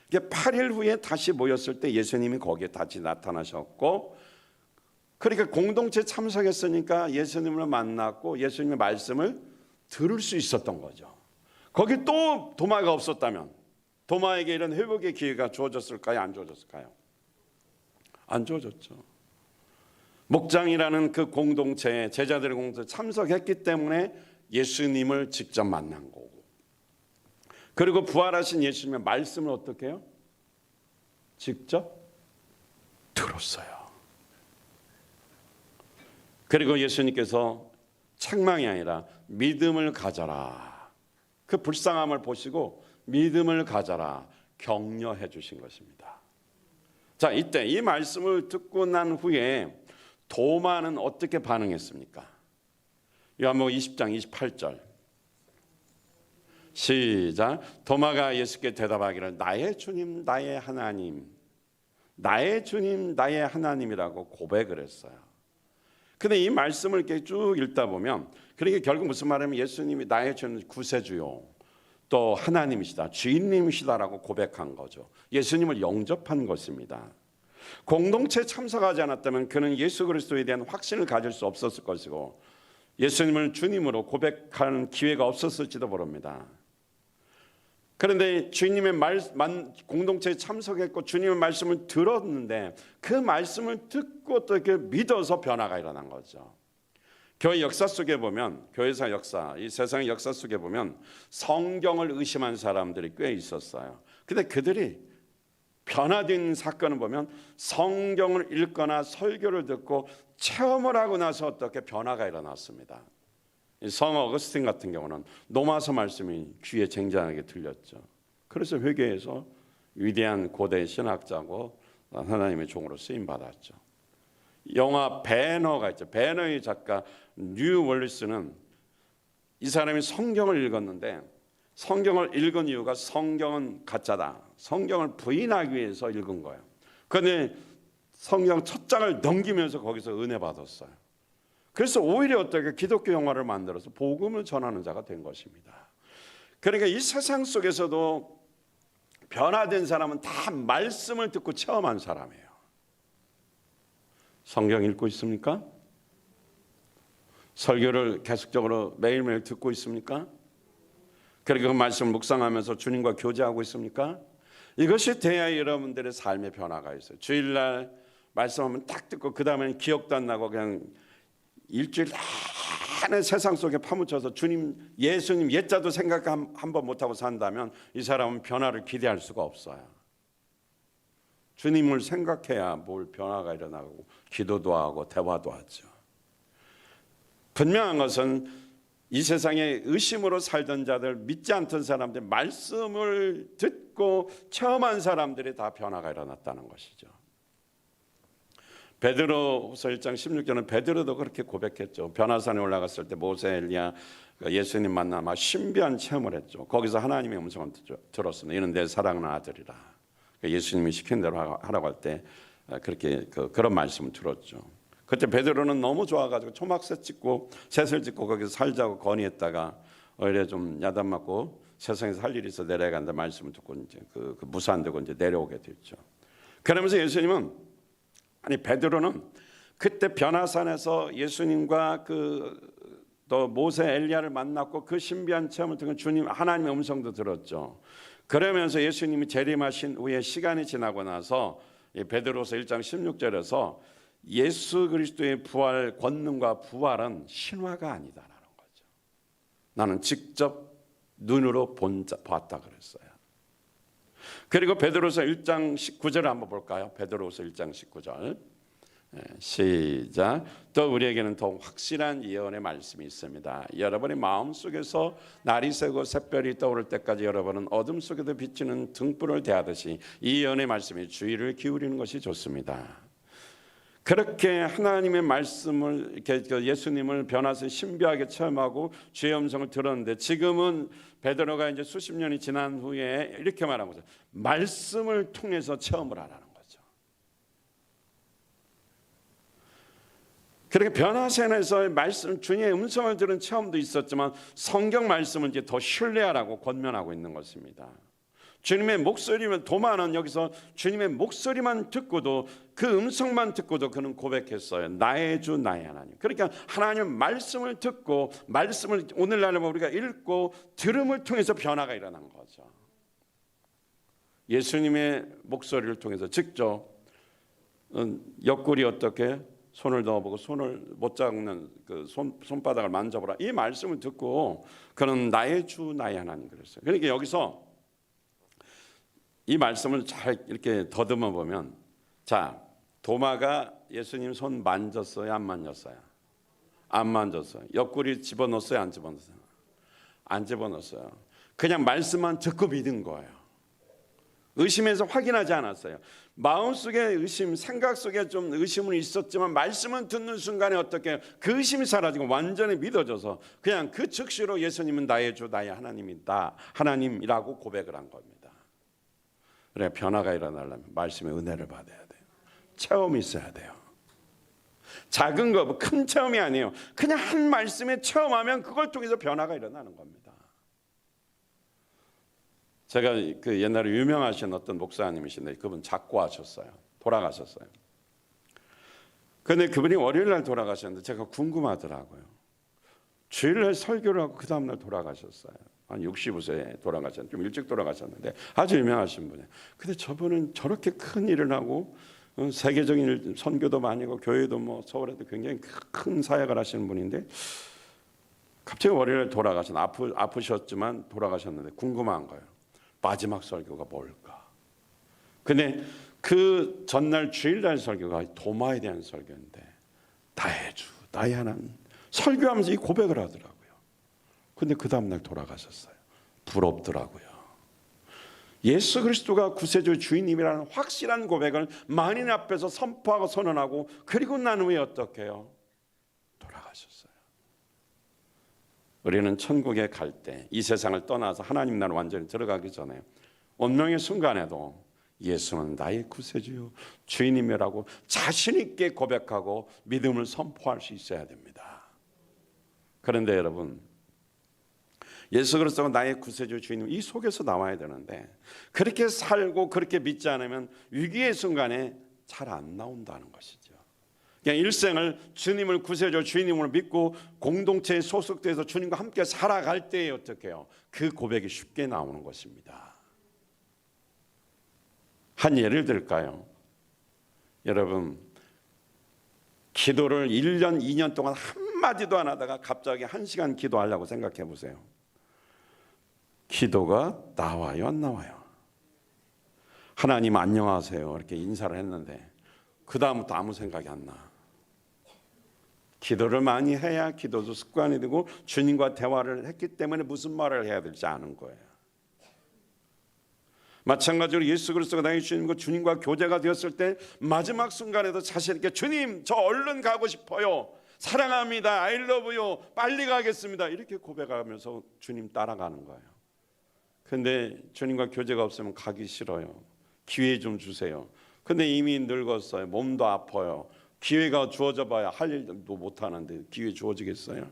Speaker 1: 이게 8일 후에 다시 모였을 때 예수님이 거기에 다시 나타나셨고, 그러니까 공동체 참석했으니까 예수님을 만났고 예수님의 말씀을 들을 수 있었던 거죠. 거기 또 도마가 없었다면 도마에게 이런 회복의 기회가 주어졌을까요? 안 주어졌을까요? 안 주어졌죠. 목장이라는 그 공동체에, 제자들의 공동체에 참석했기 때문에 예수님을 직접 만난 거고, 그리고 부활하신 예수님의 말씀을 어떻게 해요? 직접 들었어요. 그리고 예수님께서 책망이 아니라 믿음을 가져라. 그 불쌍함을 보시고 믿음을 가져라. 격려해 주신 것입니다. 자, 이때 이 말씀을 듣고 난 후에 도마는 어떻게 반응했습니까? 요한복음 20장 28절. 시작. 도마가 예수께 대답하기를 나의 주님 나의 하나님, 나의 주님 나의 하나님이라고 고백을 했어요. 근데 이 말씀을 이렇게 쭉 읽다 보면, 그러니까 결국 무슨 말이냐면 예수님이 나의 주님, 구세주요, 또 하나님이시다, 주인님이시다라고 고백한 거죠. 예수님을 영접한 것입니다. 공동체에 참석하지 않았다면 그는 예수 그리스도에 대한 확신을 가질 수 없었을 것이고 예수님을 주님으로 고백하는 기회가 없었을지도 모릅니다. 그런데 주님의 공동체에 참석했고 주님의 말씀을 들었는데 그 말씀을 듣고 또 이렇게 믿어서 변화가 일어난 거죠. 교회 역사 속에 보면, 교회사 역사, 이 세상의 역사 속에 보면 성경을 의심한 사람들이 꽤 있었어요. 근데 그들이 변화된 사건을 보면 성경을 읽거나 설교를 듣고 체험을 하고 나서 어떻게 변화가 일어났습니다. 성 어거스틴 같은 경우는 노마서 말씀이 귀에 쟁쟁하게 들렸죠. 그래서 회개해서 위대한 고대 신학자고 하나님의 종으로 쓰임 받았죠. 영화 배너가 있죠. 배너의 작가 뉴 월리스는 이 사람이 성경을 읽었는데 성경을 읽은 이유가 성경은 가짜다, 성경을 부인하기 위해서 읽은 거예요. 그런데 성경 첫 장을 넘기면서 거기서 은혜 받았어요. 그래서 오히려 어떻게 기독교 영화를 만들어서 복음을 전하는 자가 된 것입니다. 그러니까 이 세상 속에서도 변화된 사람은 다 말씀을 듣고 체험한 사람이에요. 성경 읽고 있습니까? 설교를 계속적으로 매일매일 듣고 있습니까? 그리고 그 말씀을 묵상하면서 주님과 교제하고 있습니까? 이것이 돼야 여러분들의 삶의 변화가 있어요. 주일날 말씀하면 딱 듣고 그 다음에는 기억도 안 나고 그냥 일주일 내내 세상 속에 파묻혀서 주님, 예수님 옛자도 생각 한번 못하고 산다면 이 사람은 변화를 기대할 수가 없어요. 주님을 생각해야 뭘 변화가 일어나고 기도도 하고 대화도 하죠. 분명한 것은 이 세상에 의심으로 살던 자들, 믿지 않던 사람들, 말씀을 듣고 체험한 사람들이 다 변화가 일어났다는 것이죠. 베드로후서 1장 16절은 베드로도 그렇게 고백했죠. 변화산에 올라갔을 때 모세, 엘리야, 예수님 만나 막 신비한 체험을 했죠. 거기서 하나님의 음성을 들었습니다. 이는 내 사랑하는 아들이라. 예수님이 시킨 대로 하라고 할 때 그렇게 그런 말씀을 들었죠. 그때 베드로는 너무 좋아가지고 초막새 찍고 셋을 짓고 거기서 살자고 건의했다가 오히려 좀 야단 맞고 세상에서 할 일이 있어 내려간다 말씀을 듣고 이제 그 무산되고 이제 내려오게 됐죠. 그러면서 예수님은 베드로는 그때 변화산에서 예수님과 또 모세 엘리야를 만났고 그 신비한 체험을 통해 주님 하나님의 음성도 들었죠. 그러면서 예수님이 재림하신 후에 시간이 지나고 나서 베드로서 1장 16절에서 예수 그리스도의 부활 권능과 부활은 신화가 아니다라는 거죠. 나는 직접 눈으로 봤다 그랬어요. 그리고 베드로서 1장 19절을 한번 볼까요? 베드로서 1장 19절 시작. 또 우리에게는 더 확실한 예언의 말씀이 있습니다. 여러분의 마음속에서 날이 새고 샛별이 떠오를 때까지 여러분은 어둠 속에도 비치는 등불을 대하듯이 이 예언의 말씀에 주의를 기울이는 것이 좋습니다. 그렇게 하나님의 말씀을 이렇게 예수님을 변화서 신비하게 체험하고 주의 음성을 들었는데 지금은 베드로가 이제 수십 년이 지난 후에 이렇게 말하는 거죠. 말씀을 통해서 체험을 하라는 거죠. 그렇게 변화산에서의 말씀, 주님의 음성을 들은 체험도 있었지만 성경 말씀을 이제 더 신뢰하라고 권면하고 있는 것입니다. 주님의 목소리만 도마는 여기서 주님의 목소리만 듣고도 그 음성만 듣고도 그는 고백했어요. 나의 주 나의 하나님. 그러니까 하나님 말씀을 듣고 말씀을 오늘날 우리가 읽고 들음을 통해서 변화가 일어난 거죠. 예수님의 목소리를 통해서 직접 옆구리 어떻게 손을 넣어보고 손을 못 잡는 그 손바닥을 만져보라 이 말씀을 듣고 그는 나의 주 나의 하나님 그랬어요. 그러니까 여기서 이 말씀을 잘 이렇게 더듬어 보면 자 도마가 예수님 손 만졌어요 안 만졌어요? 안 만졌어요. 옆구리 집어넣었어요 안 집어넣었어요? 안 집어넣었어요. 그냥 말씀만 듣고 믿은 거예요. 의심해서 확인하지 않았어요. 마음속에 의심, 생각 속에 좀 의심은 있었지만 말씀은 듣는 순간에 어떻게 그 의심이 사라지고 완전히 믿어져서 그냥 그 즉시로 예수님은 나의 주 나의 하나님이다 하나님이라고 고백을 한 겁니다. 그래 변화가 일어나려면 말씀의 은혜를 받아야 돼요. 체험이 있어야 돼요. 작은 거, 큰 체험이 아니에요. 그냥 한 말씀에 체험하면 그걸 통해서 변화가 일어나는 겁니다. 제가 그 옛날에 유명하신 어떤 목사님이신데 그분 작고하셨어요. 돌아가셨어요. 그런데 그분이 월요일날 돌아가셨는데 제가 궁금하더라고요. 주일날 설교를 하고 그 다음날 돌아가셨어요. 한 65세에 돌아가셨는데 좀 일찍 돌아가셨는데 아주 유명하신 분이에요. 근데 저분은 저렇게 큰 일을 하고 세계적인 선교도 많이 하고 교회도 뭐 서울에도 굉장히 큰 사역을 하시는 분인데 갑자기 월요일에 돌아가셨는데 아프셨지만 돌아가셨는데 궁금한 거예요. 마지막 설교가 뭘까? 근데 그 전날 주일날 설교가 도마에 대한 설교인데 나의 주 나의 하나님 설교하면서 이 고백을 하더라고요. 근데 그 다음날 돌아가셨어요. 부럽더라고요. 예수 그리스도가 구세주 주인님이라는 확실한 고백을 만인 앞에서 선포하고 선언하고 그리고 난 후에 어떻게 해요? 돌아가셨어요. 우리는 천국에 갈 때 이 세상을 떠나서 하나님 나라 완전히 들어가기 전에 운명의 순간에도 예수는 나의 구세주요 주인님이라고 자신 있게 고백하고 믿음을 선포할 수 있어야 됩니다. 그런데 여러분 예수 그리스도가 나의 구세주 주인님 이 속에서 나와야 되는데 그렇게 살고 그렇게 믿지 않으면 위기의 순간에 잘 안 나온다는 것이죠. 그냥 일생을 주님을 구세주 주인님으로 믿고 공동체에 소속돼서 주님과 함께 살아갈 때에 어떻게 해요? 그 고백이 쉽게 나오는 것입니다. 한 예를 들까요? 여러분 기도를 1년 2년 동안 한마디도 안 하다가 갑자기 1시간 기도하려고 생각해 보세요. 기도가 나와요 안 나와요? 하나님 안녕하세요 이렇게 인사를 했는데 그 다음부터 아무 생각이 안 나. 기도를 많이 해야 기도도 습관이 되고 주님과 대화를 했기 때문에 무슨 말을 해야 될지 아는 거예요. 마찬가지로 예수 그리스도가 나의 주님과 주님과 교제가 되었을 때 마지막 순간에도 자신 있게 주님 저 얼른 가고 싶어요, 사랑합니다, I love you, 빨리 가겠습니다, 이렇게 고백하면서 주님 따라가는 거예요. 근데 주님과 교제가 없으면 가기 싫어요. 기회 좀 주세요. 근데 이미 늙었어요. 몸도 아파요. 기회가 주어져 봐야 할 일도 못하는데 기회 주어지겠어요?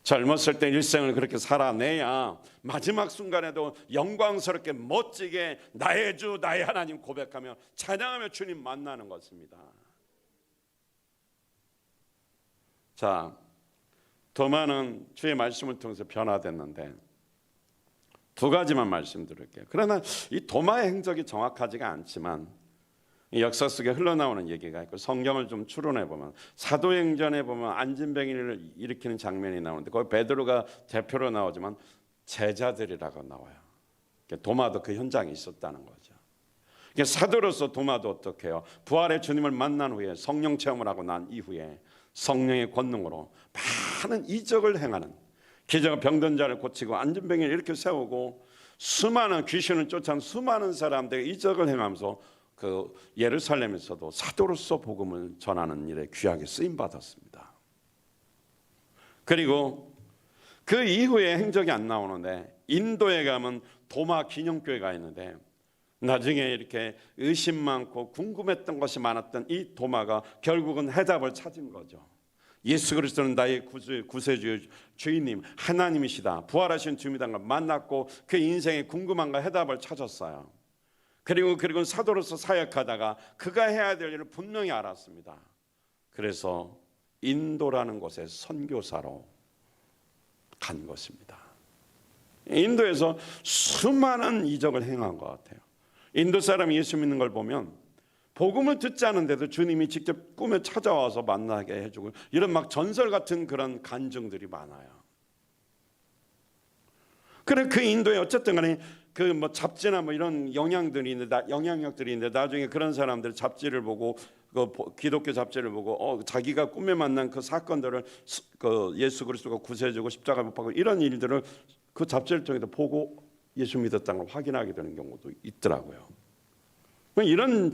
Speaker 1: 젊었을 때 일생을 그렇게 살아내야 마지막 순간에도 영광스럽게 멋지게 나의 주 나의 하나님 고백하며 찬양하며 주님 만나는 것입니다. 자, 도마는 주의 말씀을 통해서 변화됐는데 두 가지만 말씀드릴게요. 그러나 이 도마의 행적이 정확하지가 않지만 역사 속에 흘러나오는 얘기가 있고 성경을 좀 추론해 보면 사도행전에 보면 안진뱅이를 일으키는 장면이 나오는데 거기 베드로가 대표로 나오지만 제자들이라고 나와요. 도마도 그 현장에 있었다는 거죠. 사도로서 도마도 어떻게 해요? 부활의 주님을 만난 후에 성령 체험을 하고 난 이후에 성령의 권능으로 많은 이적을 행하는, 기적과 병든 자를 고치고 안진뱅이를 이렇게 세우고 수많은 귀신을 쫓아낸 수많은 사람들의 이적을 행하면서 그 예루살렘에서도 사도로서 복음을 전하는 일에 귀하게 쓰임 받았습니다. 그리고 그 이후에 행적이 안 나오는데 인도에 가면 도마 기념교회가 있는데 나중에 이렇게 의심 많고 궁금했던 것이 많았던 이 도마가 결국은 해답을 찾은 거죠. 예수 그리스도는 나의 구세주 주인님 하나님이시다, 부활하신 주님이라는 걸 만났고 그 인생의 궁금함과 해답을 찾았어요. 그리고 사도로서 사역하다가 그가 해야 될 일을 분명히 알았습니다. 그래서 인도라는 곳에 선교사로 간 것입니다. 인도에서 수많은 이적을 행한 것 같아요. 인도 사람이 예수 믿는 걸 보면 복음을 듣지 않은데도 주님이 직접 꿈에 찾아와서 만나게 해주고 이런 막 전설 같은 그런 간증들이 많아요. 그래 그 인도에 어쨌든 간에 그 뭐 잡지나 뭐 이런 영향력들이 있는데 나중에 그런 사람들 잡지를 보고 그 기독교 잡지를 보고 자기가 꿈에 만난 그 사건들을 그 예수 그리스도가 구세주고 십자가 못 박고 이런 일들을 그 잡지를 통해서 보고 예수 믿었다는 걸 확인하게 되는 경우도 있더라고요. 이런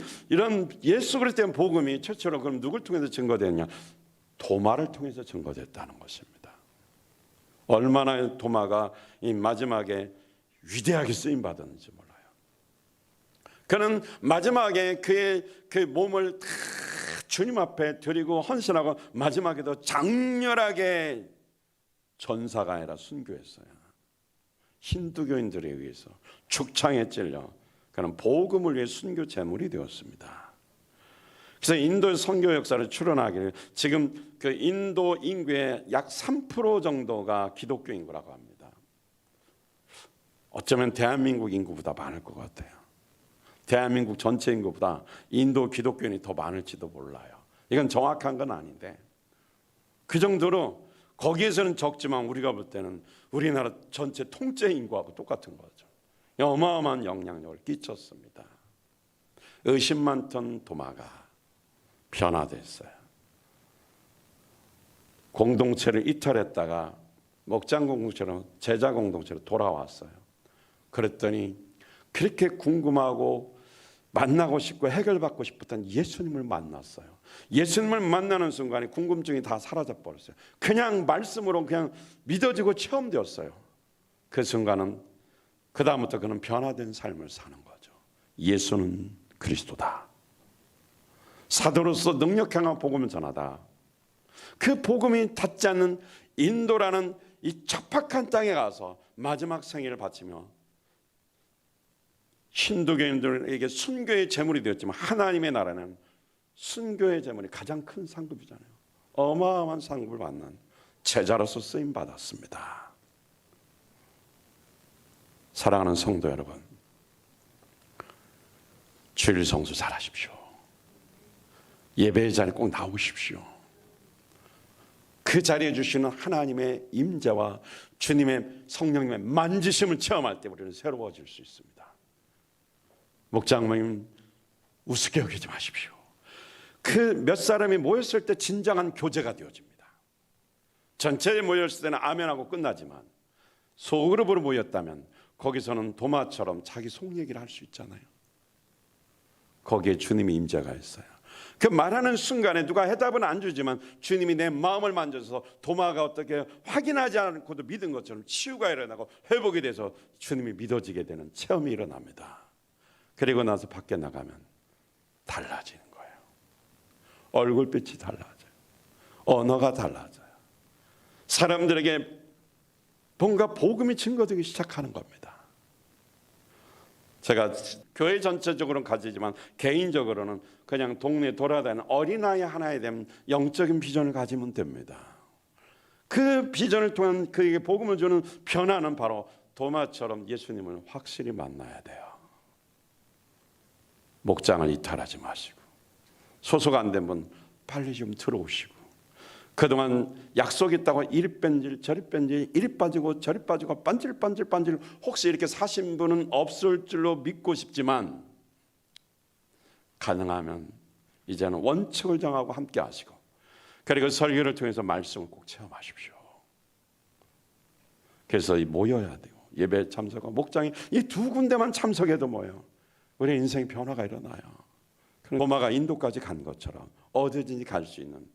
Speaker 1: 예수 그리스도의 복음이 최초로 그럼 누굴 통해서 증거됐냐? 도마를 통해서 증거됐다는 것입니다. 얼마나 도마가 이 마지막에 위대하게 쓰임 받았는지 몰라요. 그는 마지막에 그의 그 몸을 다 주님 앞에 드리고 헌신하고 마지막에도 장렬하게 전사가 아니라 순교했어요. 힌두교인들에 의해서 죽창에 찔려 그는 복음을 위해 순교 제물이 되었습니다. 그래서 인도 선교 역사를 추론하기를 지금 그 인도 인구의 약 3% 정도가 기독교 인구라고 합니다. 어쩌면 대한민국 인구보다 많을 것 같아요. 대한민국 전체 인구보다 인도 기독교인이 더 많을지도 몰라요. 이건 정확한 건 아닌데 그 정도로 거기에서는 적지만 우리가 볼 때는 우리나라 전체 통째 인구하고 똑같은 거죠. 어마어마한 영향력을 끼쳤습니다. 의심 많던 도마가 변화됐어요. 공동체를 이탈했다가 목장 공동체로 제자 공동체로 돌아왔어요. 그랬더니 그렇게 궁금하고 만나고 싶고 해결받고 싶었던 예수님을 만났어요. 예수님을 만나는 순간에 궁금증이 다 사라져 버렸어요. 그냥 말씀으로 그냥 믿어지고 체험되었어요. 그 순간은 그 다음부터 그는 변화된 삶을 사는 거죠. 예수는 그리스도다. 사도로서 능력 행한 복음을 전하다. 그 복음이 닿지 않는 인도라는 이 척박한 땅에 가서 마지막 생애를 바치며 힌두교인들에게 순교의 제물이 되었지만 하나님의 나라는 순교의 제물이 가장 큰 상급이잖아요. 어마어마한 상급을 받는 제자로서 쓰임 받았습니다. 사랑하는 성도 여러분, 주일 성수 잘하십시오. 예배의 자리에 꼭 나오십시오. 그 자리에 주시는 하나님의 임재와 주님의 성령님의 만지심을 체험할 때 우리는 새로워질 수 있습니다. 목장모님 우습게 여기지 마십시오. 그 몇 사람이 모였을 때 진정한 교제가 되어집니다. 전체에 모였을 때는 아멘하고 끝나지만 소그룹으로 모였다면 거기서는 도마처럼 자기 속 얘기를 할 수 있잖아요. 거기에 주님의 임재가 있어요. 그 말하는 순간에 누가 해답은 안 주지만 주님이 내 마음을 만져서 도마가 어떻게 확인하지 않고도 믿은 것처럼 치유가 일어나고 회복이 돼서 주님이 믿어지게 되는 체험이 일어납니다. 그리고 나서 밖에 나가면 달라지는 거예요. 얼굴빛이 달라져요. 언어가 달라져요. 사람들에게 뭔가 복음이 증거되기 시작하는 겁니다. 제가 교회 전체적으로는 가지지만 개인적으로는 그냥 동네 돌아다니는 어린아이 하나에 대한 영적인 비전을 가지면 됩니다. 그 비전을 통한 그에게 복음을 주는 변화는 바로 도마처럼 예수님을 확실히 만나야 돼요. 목장을 이탈하지 마시고 소속 안 된 분 빨리 좀 들어오시고 그동안 약속 있다고 이리 뺀질 저리 뺀질 이리 빠지고 저리 빠지고 반질반질 혹시 이렇게 사신 분은 없을 줄로 믿고 싶지만 가능하면 이제는 원칙을 정하고 함께 하시고 그리고 설교를 통해서 말씀을 꼭 체험하십시오. 그래서 모여야 돼요. 예배 참석하고 목장이 이 두 군데만 참석해도 뭐예요? 우리 인생 변화가 일어나요. 도마가 인도까지 간 것처럼 어디든지 갈 수 있는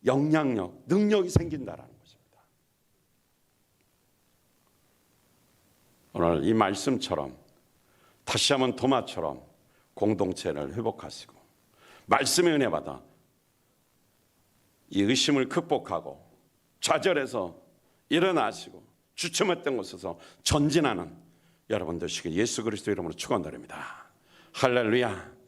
Speaker 1: 영향력, 능력이 생긴다라는 것입니다. 오늘 이 말씀처럼 다시 한번 도마처럼 공동체를 회복하시고 말씀의 은혜 받아 이 의심을 극복하고 좌절해서 일어나시고 주춤했던 곳에서 전진하는 여러분 되시길 예수 그리스도 이름으로 축원드립니다. 할렐루야.